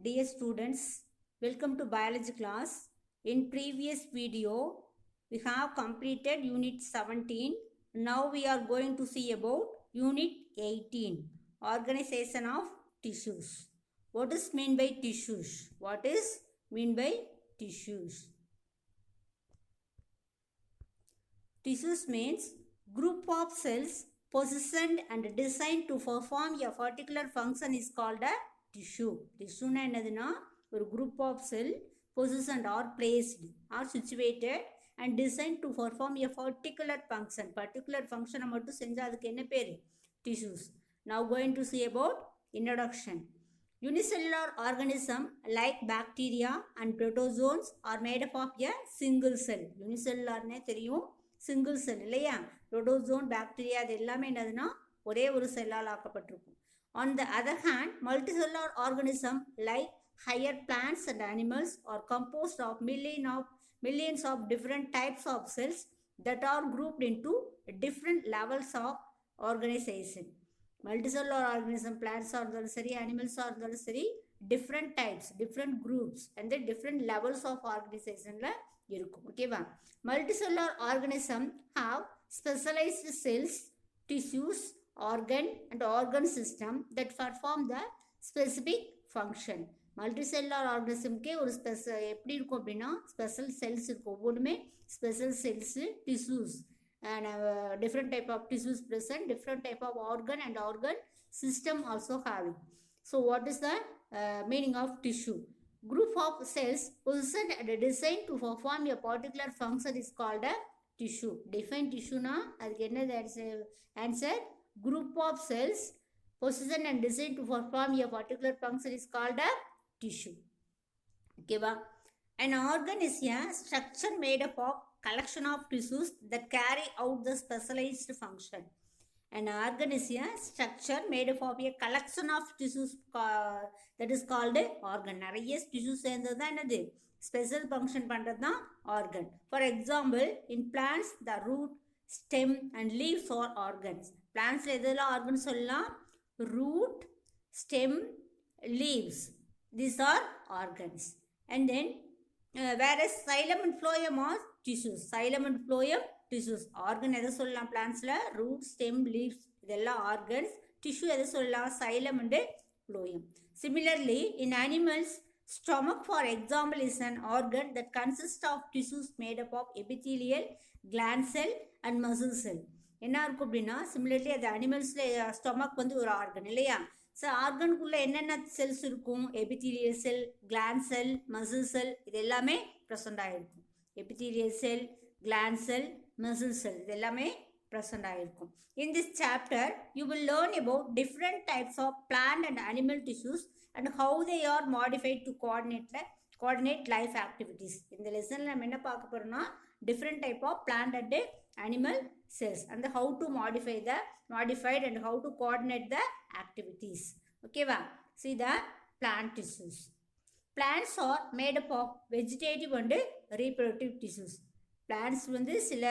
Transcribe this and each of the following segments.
Dear students, welcome to biology class. In previous video, we have completed unit 17. Now we are going to see about unit 18, organization of tissues. What is mean by tissues? What is mean by tissues? Tissues means group of cells positioned and designed to perform a particular function is called a tissue. Tissue na enaduna ஒரு group of cell positioned or placed or situated and designed to perform a particular function. Particular function மட்டும் செஞ்சா அதுக்கு என்ன பேரு? Tissues. Now going to see about introduction. Unicellular organism like bacteria and protozoans are made up of a single cell. Unicellular ne தெரியும், single cell இல்லையா? Protozoan bacteria அது எல்லாமே என்னதுன்னா ஒரே ஒரு செல்லால் ஆக்கப்பட்டிருக்கும். On the other hand multicellular organism like higher plants and animals are composed of millions of different types of cells that are grouped into different levels of organization. Multicellular organism, plants ஆ இருந்தாலும் சரி, அனிமல்ஸாக இருந்தாலும் சரி, different types, different groups and the different levels of organizationல இருக்கும். ஓகேவா? Multicellular organism have specialised cells, tissues, organ and organ system that perform the specific function. Multicellular ஆர்கானிசம்க்கே ஒரு எப்படி இருக்கும் அப்படின்னா ஸ்பெஷல் செல்ஸ் இருக்கும். ஒவ்வொன்றுமே special cells, tissues and different type of tissues present, different type of organ and organ system also having. So what is the meaning of tissue? Group of cells positioned and designed to perform a particular function is called a tissue. Define tissue na adukku enna answer? Group of cells positioned and designed to perform a particular function is called a tissue. Okay va? An organ is a structure made up of collection of tissues that carry out the specialized function. An organ is a structure made up of a collection of tissues that is called organ. நிறைய tissues சேர்ந்தது தான் என்னது? Special function பண்ணுறது தான் organ. For example, in plants the root, stem and leaves are organs. பிளான்ட்ஸில் எதெல்லாம் organ சொல்லலாம்? Root, stem, leaves, these are organs. And then whereas xylem and phloem are tissues. Xylem and phloem tissues. Organ எதை சொல்லலாம்? பிளான்ஸில் root, stem, leaves இதெல்லாம் organs. Tissue எதை சொல்லலாம்? Xylem and phloem. Similarly, in animals, stomach for example is an organ that consists of tissues made up of epithelial, gland cell and muscle cell. என்ன இருக்கும் அப்படின்னா similarly அது அனிமல்ஸில் stomach வந்து ஒரு organ இல்லையா? ஸோ ஆர்கனுக்குள்ளே என்னென்ன செல்ஸ் இருக்கும்? Epithelial cell, gland cell, muscle cell இது எல்லாமே ப்ரெசண்ட் ஆகிருக்கும். Epithelial cell, gland cell, muscle cell இது எல்லாமே ப்ரெசண்ட் ஆகிருக்கும். In this chapter you will learn about different types of plant and animal tissues and how they are modified to coordinate life activities. இந்த லெசனில் நம்ம என்ன பார்க்க போகிறோம்னா different type of plant and animal cells and how to modified and how to coordinate the activities. Okay va? See the plant tissues. Plants are made up of vegetative and reproductive tissues. Plants வந்து சில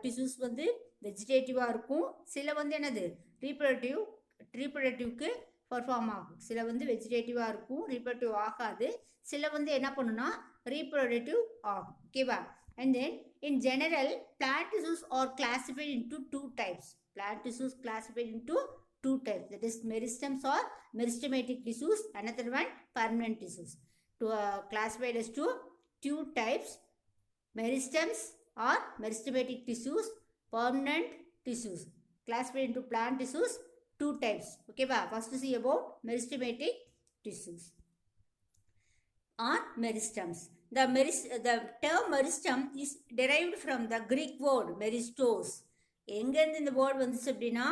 tissues வந்து வெஜிடேட்டிவாக இருக்கும், சில வந்து என்னது ரீப்ரொடக்டிவ்க்கு perform ஆகும். சில வந்து வெஜிடேட்டிவாக இருக்கும், ரீப்ரொடக்டிவ் ஆகாது. சில வந்து என்ன பண்ணுன்னா ரீப்ரொடக்டிவ் ஆகும். ஓகேவா? And then in general, plant tissues are classified into two types. Plant tissues classified into two types. That is meristems or meristematic tissues. Another one permanent tissues. Classified as two types. Meristems or meristematic tissues. Permanent tissues. Classified into plant tissues two types. Okay, first to see about meristematic tissues or meristems. The term meristem is derived from the Greek word meristos. எங்கேருந்து இந்த word வந்துச்சு அப்படின்னா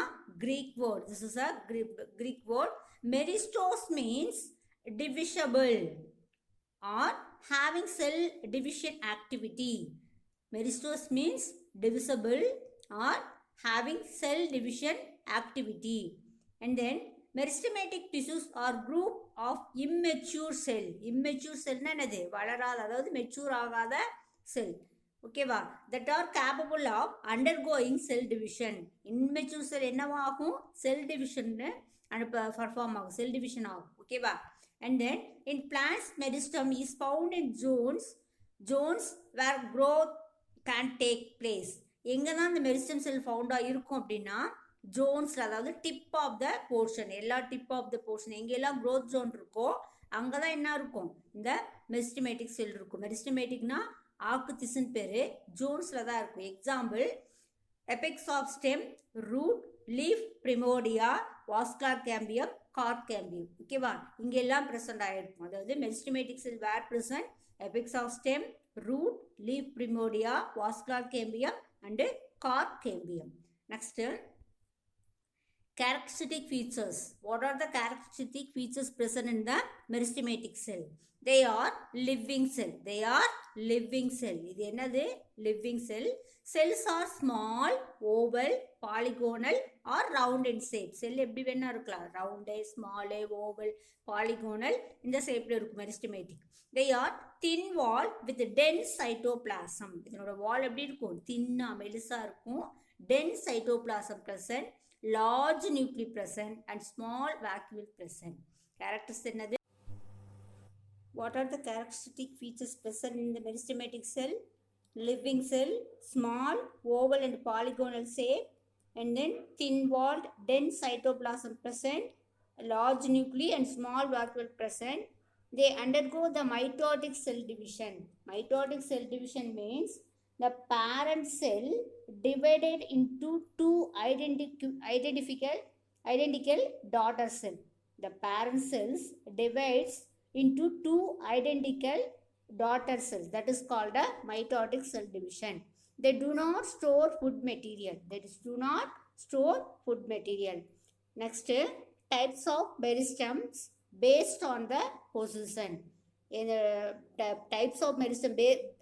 Greek word. This is a Greek word. Meristos means divisible or having cell division activity. Meristos means divisible or having cell division activity. And then meristematic tissues are group of immature cell. Immature cell na enadhu? வளராத, அதாவது mature ஆகாத செல். ஓகேவா? that are capable of undergoing cell division. immature cell என்னவாகும்? Cell division and perform ஆகும், cell division ஆகும். ஓகேவா? And then in plants meristem is found in zones where growth can take place. எங்க தான் இந்த மெரிஸ்டம் செல் ஃபவுண்டா இருக்கும் அப்படின்னா ஜோன்ஸ்ல, அதாவது டிப் ஆஃப் த போர்ஷன், எல்லா டிப் ஆஃப் த போர்ஷன் எங்கெல்லாம் growth zone இருக்கோ அங்கதான் என்ன இருக்கும், இந்த மெரிஸ்டமேட்டிக் செல் இருக்கும். மெரிஸ்டமேட்டிக்னா ஆக்குத்திஸ்ன்னு பேரு, ஜோன்ஸ்ல தான் இருக்கும். Example apex of stem, root, leaf, primordia, vascular cambium, cork cambium. ஓகேவா? இங்கெல்லாம் ப்ரெசென்ட் ஆகிருக்கும். அதாவது meristematic cell where present apex of stem, root, leaf, primordia, vascular cambium and cork cambium. Next, characteristic features. What are the characteristic features present in the meristematic cell? They are living cell. They are living cell. இது என்னது? living cell. Cells are small, oval, polygonal or round in shape. Cell எப்படி வேணா இருக்கலாம், round, small, oval, polygonal இந்த ஷேப்ல இருக்கும் meristematic. They are thin wall with dense cytoplasm. இதனோட வால் எப்படி இருக்கும்? தின்னா மெலிசா இருக்கும். dense cytoplasm present, large nuclei present and small vacuole present. Characters என்னது? What are the characteristic features present in the meristematic cell? Living cell, small, oval and polygonal shape, and then thin walled, dense cytoplasm present, large nuclei and small vacuole present. They undergo the mitotic cell division. Mitotic cell division means the parent cell divided into two identical daughter cells. The parent cells divides into two identical daughter cells. That is called a mitotic cell division. They do not store food material. That is, do not store food material. Next, types of meristems based on the position. இந்த types of meristem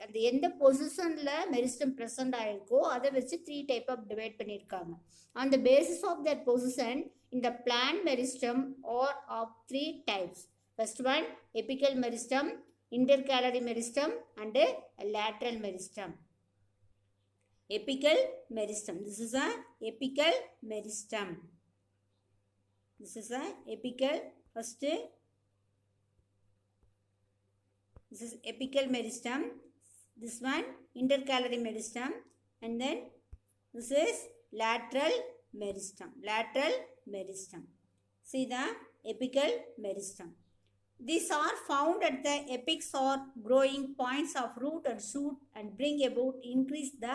அந்த எந்த பொசிஷனில் meristem present ஆகிருக்கோ அதை வச்சு 3 type of divide பண்ணியிருக்காங்க. On the basis of that position இந்த plant meristem are of 3 types. First one apical meristem, intercalary meristem and lateral meristem. Apical meristem. This is a apical meristem. This is a apical. First, this is apical meristem. This one intercalary meristem, and then this is lateral meristem. Lateral meristem. See the apical meristem. These are found at the apex or growing points of root and shoot and bring about increase the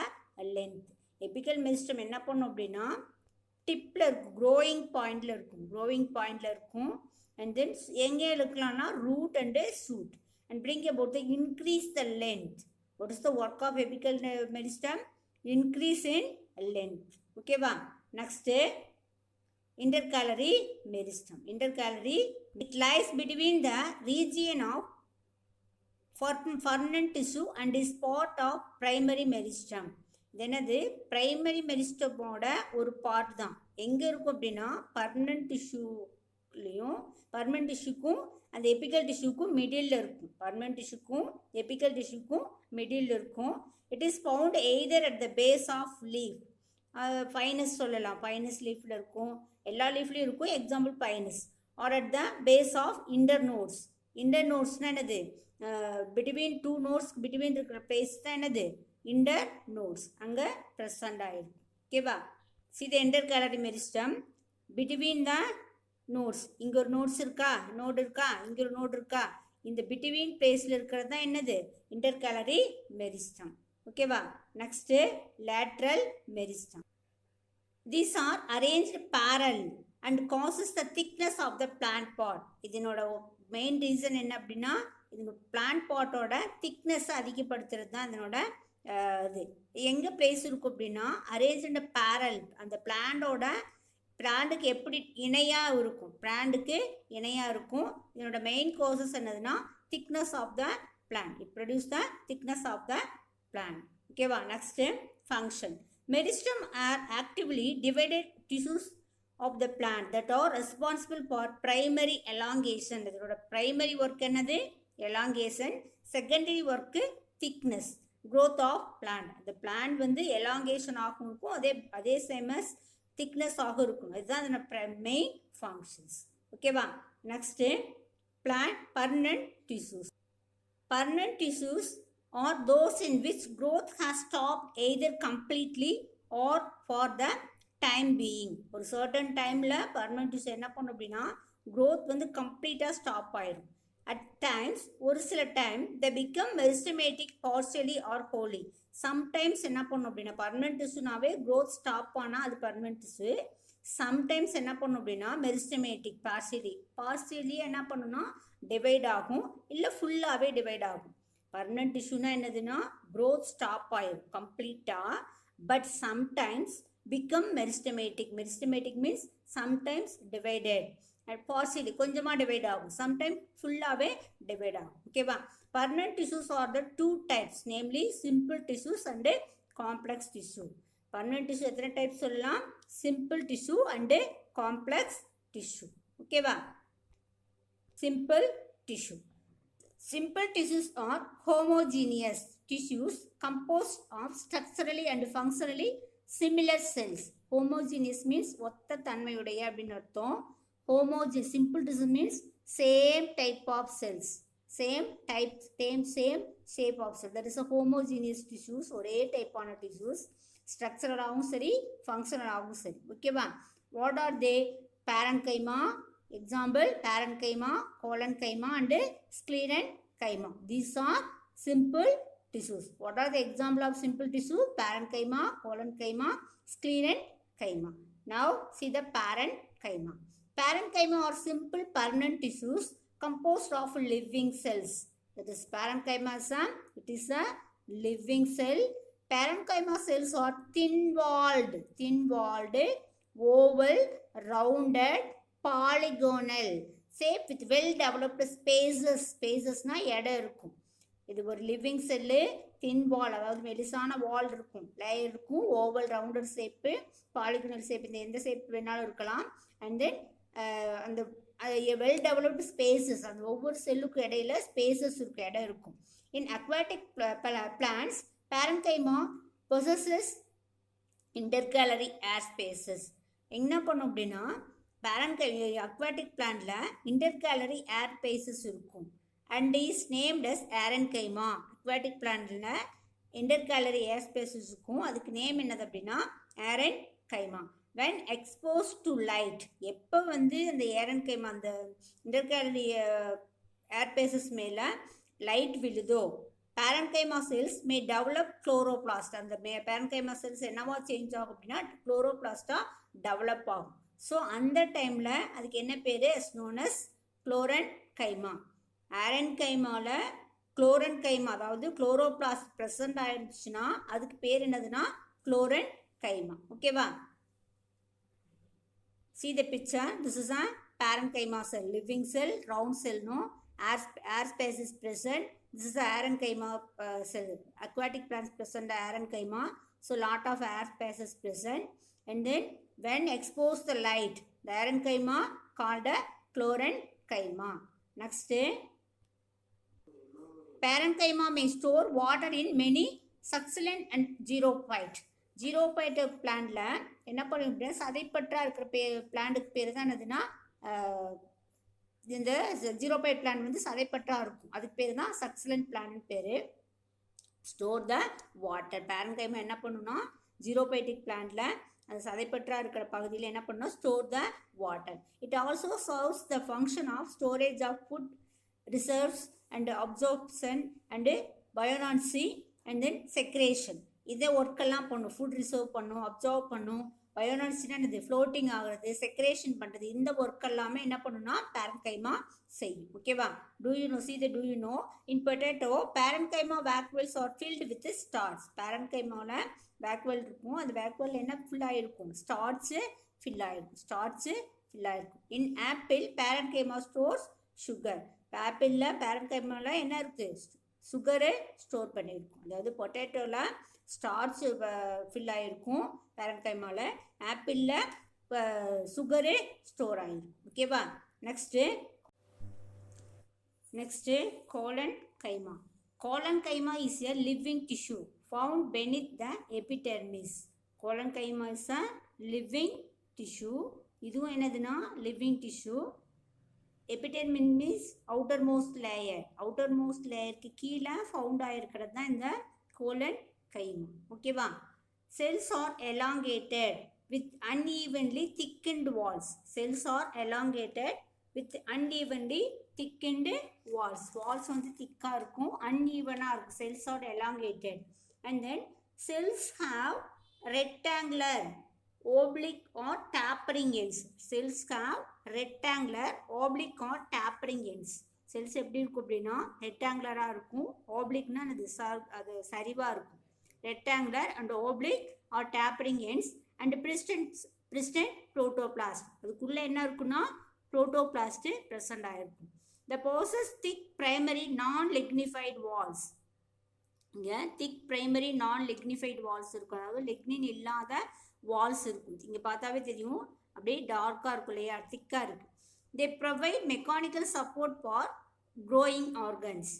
length. Apical meristem என்ன பண்ணும் அப்படின்னா டிப்ல இருக்கும், growing pointல இருக்கும், and then எங்கே இருக்கலாம்னா root and shoot and bring about the increase the length. What is the work of apical meristem? Increase in length. Okay va? Next, intercalary meristem. Intercalary, it lies between the region of permanent tissue and is part of primary meristem. என்னது primary மெரிஸ்டமோட ஒரு part தான். எங்கே இருக்கும் அப்படின்னா permanent டிஷ்யூலையும் permanent டிஷ்யூக்கும் அந்த apical டிஷ்யூக்கும் middle இருக்கும். பர்மனன்ட் டிஷ்யூக்கும் எபிக்கல் டிஷ்யூக்கும் மிடில் இருக்கும். It is found either at the base of leaf. Pinus சொல்லலாம், பைனஸ் லீஃபில் இருக்கும், எல்லா லீஃப்லையும் இருக்கும், example Pinus. Or at the base of internodes. இன்டர் நோட்ஸ்னால் என்னது? பிட்வீன் 2 நோட்ஸ் பிட்வீன் இருக்கிற பிளேஸ் தான் என்னது? Internodes. அங்கே ப்ரெசண்ட் ஆகிருக்கும். ஓகேவா? See the intercalary meristem between the nodes. இங்கே ஒரு நோட்ஸ் இருக்கா, நோடு இருக்கா, இங்கே ஒரு நோடு இருக்கா, இந்த பிட்வீன் பிளேஸில் இருக்கிறது தான் என்னது? Intercalary meristem. ஓகேவா? Next lateral meristem. These are arranged parallel and causes the thickness of the plant pot. இதனோட மெயின் ரீசன் என்ன அப்படின்னா இது பிளான்ட் பாட்டோட திக்னஸ் அதிகப்படுத்துறது தான் இதனோட இது. எங்கே பிளேஸ் இருக்கும் அப்படின்னா அரேஞ்ச் பேரல், அந்த பிளான்ட்டுக்கு எப்படி இணையாக இருக்கும், பிளான்ட்டுக்கு இணையாக இருக்கும். இதனோட மெயின் காசஸ் என்னதுன்னா thickness of the plant. It produce the thickness of the plant. ஓகேவா? Next function. Meristem are actively divided tissues of the plant that are responsible for primary elongation. இதோட primary work என்னது? elongation. secondary work thickness, growth of plant. the plant வந்து elongation ஆகும் இருக்கும், அதே same as திக்னஸாக இருக்கணும். இதுதான் அதோட மெயின் ஃபங்க்ஷன்ஸ். ஓகேவா? Next plant permanent tissues. Permanent tissues are those in which growth has stopped either completely or for the time being. ஒரு certain timeல permanent tissue என்ன பண்ணும் அப்படின்னா growth வந்து கம்ப்ளீட்டாக ஸ்டாப் ஆயிடும். At times ஒரு சில time they become meristematic partially or wholly. Sometimes என்ன பண்ணும் அப்படின்னா permanent tissueனாவே growth ஸ்டாப் ஆனால் அது permanent tissue. சம்டைம்ஸ் என்ன பண்ணும் அப்படின்னா மெரிஸ்டமேட்டிக் பார்சியலி என்ன பண்ணுன்னா டிவைட் ஆகும், இல்லை ஃபுல்லாகவே டிவைட் ஆகும். பர்மனன்ட் டிஷ்யூனா என்னதுன்னா க்ரோத் ஸ்டாப் ஆயிடும் கம்ப்ளீட்டாக. But sometimes become meristematic means sometimes divided, partially கொஞ்சமாக டிவைட் ஆகும், சம்டைம்ஸ் ஃபுல்லாகவே டிவைட் ஆகும். ஓகேவா? Permanent tissues are the 2 types, namely simple tissues and complex tissue. Permanent tissue எத்தனை டைப் சொல்லலாம்? Simple tissue and complex tissue. ஓகேவா? Simple tissue. Simple tissues are homogeneous tissues composed of structurally and functionally similar cells. Homogeneous means ஒத்த தன்மையுடைய அப்படின்னு அர்த்தம். Simple tissue means same type of cells, same shape of cells. That is a homogeneous tissues. ஒரே டைப்பான tissues, ஸ்ட்ரக்சரலாகவும் சரி ஃபங்க்ஷனலாகவும் சரி. ஓகேவா? What are they? Parenchyma, example parenchyma, collenchyma and sclerenchyma. These are simple tissues. What are the example of simple tissue? Parenchyma, collenchyma, sclerenchyma. Now see the parenchyma. Parenchyma are simple permanent tissues composed of living cells. That is parenchyma it is a living cell. Parenchyma cells are thin walled, oval, rounded, polygonal shape with well developed spacesனா இடம் இருக்கும். இது ஒரு living cell, தின் வால், அதாவது மெலிசான வால் இருக்கும், layer இருக்கும், oval rounder shape, polygonal shape, இந்த எந்த shape வேணாலும் இருக்கலாம். அண்ட் தென் அந்த வெல் டெவலப்டு ஸ்பேசஸ், அந்த ஒவ்வொரு செல்லுக்கும் இடையில ஸ்பேசஸ் இருக்கும், இடம் இருக்கும். In aquatic plants parenchyma possesses intercalary air spaces. என்ன பண்ணும் அப்படின்னா அக்வாட்டிக் பிளான்ட்ல இன்டர்கேலரி ஏர் ஸ்பேசஸ் இருக்கும். And is named as aerenchyma. Aquatic பிளான்ட்ல இன்டர்கேலரி ஏர் ஸ்பேசஸ் இருக்கும், அதுக்கு நேம் என்னது அப்படின்னா aerenchyma. when exposed to light, எப்போ வந்து அந்த ஏரன்கைமா அந்த இன்டர்கேலரி ஏர் ஸ்பேசஸ் மேலே லைட் விழுதோ parenchyma cells may develop chloroplast. அந்த parenchyma cells என்னவா சேஞ்ச் ஆகும் அப்படின்னா chloroplast டெவலப் ஆகும். ஸோ அந்த டைமில் அதுக்கு என்ன பேர்? known as chloronchyma. ஏரன்கைமாவில் chloronchyma, அதாவது chloroplast ப்ரெசன்ட் ஆயிடுச்சுன்னா அதுக்கு பேர் என்னதுன்னா chloronchyma. ஓகேவா? see the picture. This is a parenchyma cell, living cell, round cell, no air space is present. This is the parenchyma cell. Aquatic plants present the parenchyma, so lot of air space is present. And then when exposed the light, the parenchyma called a chloronchyma. Next, parenchyma may store water in many succulent and xerophyte. Xerophyte plantல என்ன பண்ணுது? சதைப்பற்றா இருக்கிற பிளான்ட்டுக்கு பேர் தான் என்னதுன்னா இந்த ஜீரோபைட் plant வந்து சதைப்பற்றா இருக்கும், அதுக்கு பேர் தான் சக்ஸலண்ட் பிளான்ட் பேர். Store the water. பேரன்கைமா என்ன பண்ணுன்னா ஜீரோபைட்டிக் பிளான்ட்ல அது சதைப்பற்றா இருக்கிற பகுதியில் என்ன பண்ணணும்? Store the water. It also serves the function of storage of food reserves and absorption and buoyancy and then secretion. இதே ஒர்க்கெல்லாம் பண்ணும். ஃபுட் ரிசர்வ் பண்ணும், அப்சார்ப் பண்ணும், பயோனான்சினா இது ஃப்ளோட்டிங் ஆகுறது, செக்ரேஷன் பண்ணுறது, இந்த ஒர்க் எல்லாமே என்ன பண்ணுன்னா பேரன்கைமா செய்யும். ஓகேவா? Do you know in potato parenchyma vacuoles are filled with starch. பேரன்கைமாவில் வேக்வெல் இருக்கும், அந்த வேக்வெல் என்ன ஃபுல்லாக இருக்கும்? ஸ்டார்ச்சு ஃபில் ஆகிருக்கும். In apple parenchyma stores sugar. ஆப்பிளில் பேரன்கைமாவில் என்ன இருக்குது? சுகரு ஸ்டோர் பண்ணியிருக்கும். அதாவது பொட்டேட்டோவில் ஸ்டார்ச் ஃபில் ஆகிருக்கும் பேரன்கைமாவில், ஆப்பிளில் சுகரு ஸ்டோர் ஆகிருக்கும். ஓகேவா? Next collenchyma. Collenchyma is a living tissue found beneath the epidermis. Collenchyma is a living tissue. இதுவும் என்னதுன்னா living tissue. Epidermis means outermost layer. Outermost லேயருக்கு கீழே ஃபவுண்ட் ஆகிருக்கிறது தான் இந்த கோலன் கைமா. ஓகேவா? Cells are elongated with unevenly thickened walls. Cells are elongated with unevenly thickened walls. Walls வந்து திக்காக இருக்கும், அன்ஈவனாக இருக்கும். Cells are elongated. And then cells have rectangular, oblique or tapering ends. Cells have rectangular, oblique or tapering ends. Cells எப்படி இருக்கும் அப்படின்னா ரெக்டாங்குலராக இருக்கும், ஓப்ளிக்னா அது சரிவாக இருக்கும். Rectangular and oblique or tapering ends and persistent protoplast. அதுக்குள்ளே என்ன இருக்குன்னா புரோட்டோபிளாஸ்ட் ப்ரெசண்ட் ஆகிருக்கும். த possess thick primary non-lignified walls. இங்கே திக் ப்ரைமரி நான் லிக்னிஃபைட் வால்ஸ் இருக்கும், அதாவது லிக்னின் இல்லாத வால்ஸ் இருக்கும். இங்கே பார்த்தாவே தெரியும், அப்படியே டார்க்காக இருக்கும் இல்லையா, திக்காக இருக்குது. They provide mechanical support for growing organs.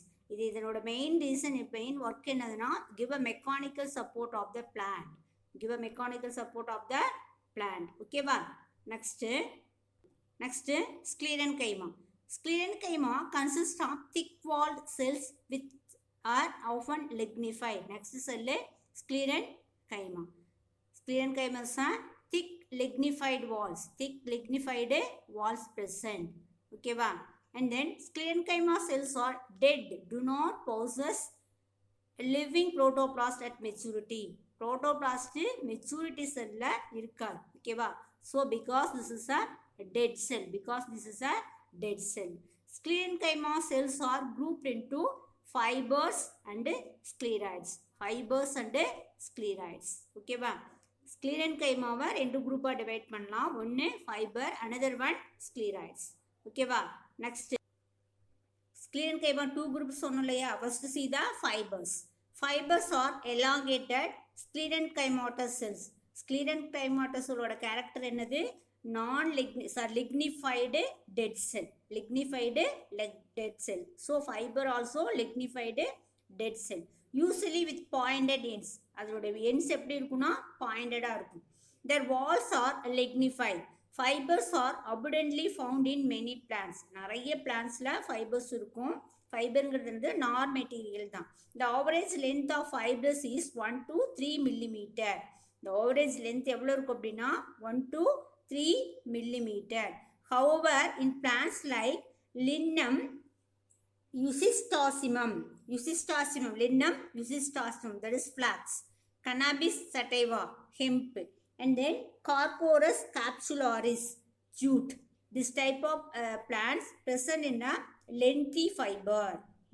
இதனோட மெயின் ரீசன், மெயின் ஒர்க் என்னதுன்னா give a mechanical support of the plant. Give a mechanical support of the plant. ஓகேவா? Next sclerenchyma. Sclerenchyma consist of thick walled cells with are often lignified. Next cell scleran chyma. Scleran chyma is thick lignified walls. Thick lignified walls present. Okay va? And then scleran chyma cells are dead. Do not possess living protoplast at maturity. Protoplast maturity cell la irukad. Okay va? So because this is a dead cell. Because this is a dead cell. Scleran chyma cells are grouped into fibers and scleroids. Fibers and scleroids. Okay va? Scleran கைமாவை ரெண்டு குரூப்பாக divide பண்ணலாம். ஒன்று fibre, another one sclereids. ஓகேவா? Next sclerenchyma two groups சொன்னோம் இல்லையா. First see the fibres. Fibres are elongated sclerenchymatous cells. ஸ்க்ளீரன் கைமாட்டஸோட character என்னது? lignified dead cell. Lignified dead cell. So fiber also lignified dead cell. Usually with pointed ends. அதோட ends எப்படி இருக்குன்னா pointed இருக்கும். Their walls are lignified. Fibers are abundantly found in many plants. நிறைய பிளான்ட்ஸில் fibres இருக்கும். ஃபைபருங்கிறது வந்து நார் material தான். The average length of fibers is 1 to 3 millimeter. The average length எவ்வளோ இருக்கும் அப்படின்னா 1 to 3 millimeter. However, in plants like Lignum usistosimum, Lignum usistosimum, that is flax, Cannabis sativa, hemp, and then Carporus capsularis, jute. This type of plants present in a lengthy fiber.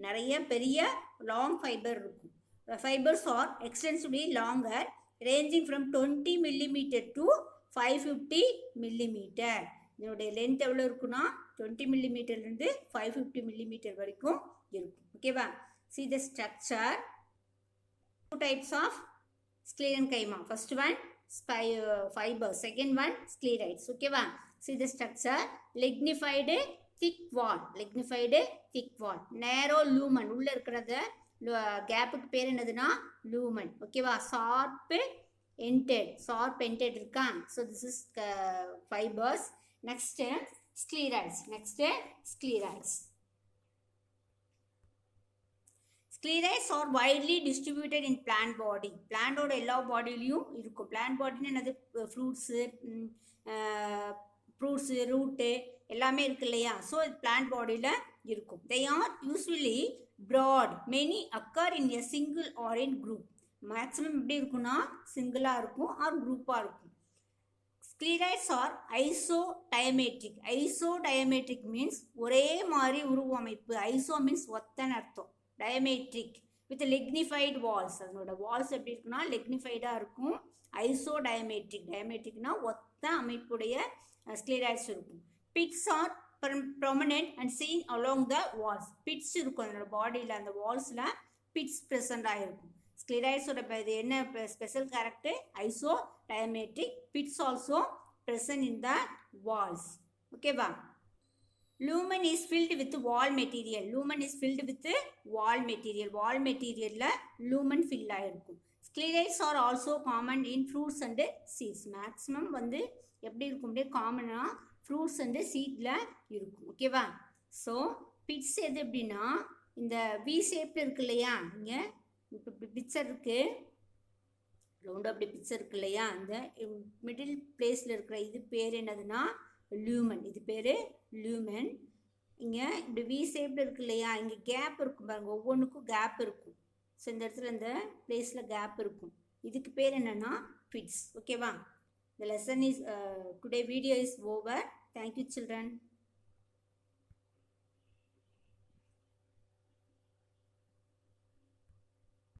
நிறைய பெரிய long fiber இருக்கும். The fibers are extensively longer, ranging from 20 millimeter to 550 millimeter. இதனுடைய length எவ்வளோ இருக்குன்னா 20 millimeterலேருந்து 550 millimeter வரைக்கும் இருக்கும். ஓகேவா? See the structure. Two types of scleran chyma. First one fiber, second one scleroids. ஓகேவா? See the structure. Lignified thick wall. Lignified thick wall. Narrow lumen. உள்ள இருக்கிறத கேப்புக்கு பேர் என்னதுன்னா lumen. ஓகேவா? Sharp ended இருக்கான். So this is fibers. Next scleroids. Scleroids are widely distributed in plant body. Plant ஓட எல்லா பாடியிலையும் இருக்கும். Plant body என்னது? ஃப்ரூட்ஸு, ரூட்டு எல்லாமே இருக்கு இல்லையா. ஸோ plant பாடியில் இருக்கும். They are usually broad. Many occur in a single or in group. Maximum எப்படி இருக்குன்னா சிங்கிளாக இருக்கும் ஆர் குரூப்பாக இருக்கும். Sclereids are isodiametric. Isodiametric means ஒரே மாதிரி உருவமைப்பு. ஐசோ மீன்ஸ் ஒத்தன்னு அர்த்தம். Diametric with lignified walls. அதனோட வால்ஸ் எப்படி இருக்குன்னா லிக்னிஃபைடாக இருக்கும். டயமெட்ரிக்னா ஒத்த அமைப்புடைய ஸ்க்ளீராய்ட்ஸ் இருக்கும். Pits are prominent and seen along the walls. Pits இருக்கும் அதனோட பாடியில், அந்த வால்ஸில் பிட்ஸ் ப்ரெசண்ட் ஆகிருக்கும். ஸ்க்ளீராய்ட்ஸோட இது என்ன special character? Isodiametric. Pits also present in the walls. ஓகேவா? lumen is filled with wall material. Lumen is filled with wall material. Wall materialல lumen fill ஆயிருக்கும். Sclereids are also common in fruits and seeds. Maximum வந்து எப்படி இருக்கும் அப்படியே காமனாக fruits and சீட்டில் இருக்கும். ஓகேவா? ஸோ பிட்ஸ் எது எப்படின்னா இந்த வி ஷேப்பில் இருக்கு இல்லையா, இங்கே இப்போ பிக்சர் இருக்குது, ரவுண்டாக அப்படி பிக்சர் இருக்கு இல்லையா, இந்த மிடில் பிளேஸில் இருக்கிற இது பேர் என்னதுன்னா லியூமன். இது பேர் லியூமன். இங்கே இப்படி வி ஷேப்பில் இருக்கு இல்லையா, இங்கே கேப் இருக்கும் பாருங்கள், ஒவ்வொன்றுக்கும் கேப் இருக்கும். ஸோ இந்த இடத்துல இந்த பிளேஸில் கேப் இருக்கும். இதுக்கு பேர் என்னென்னா பிட்ஸ். ஓகேவா? The lesson is today video is over. Thank you children.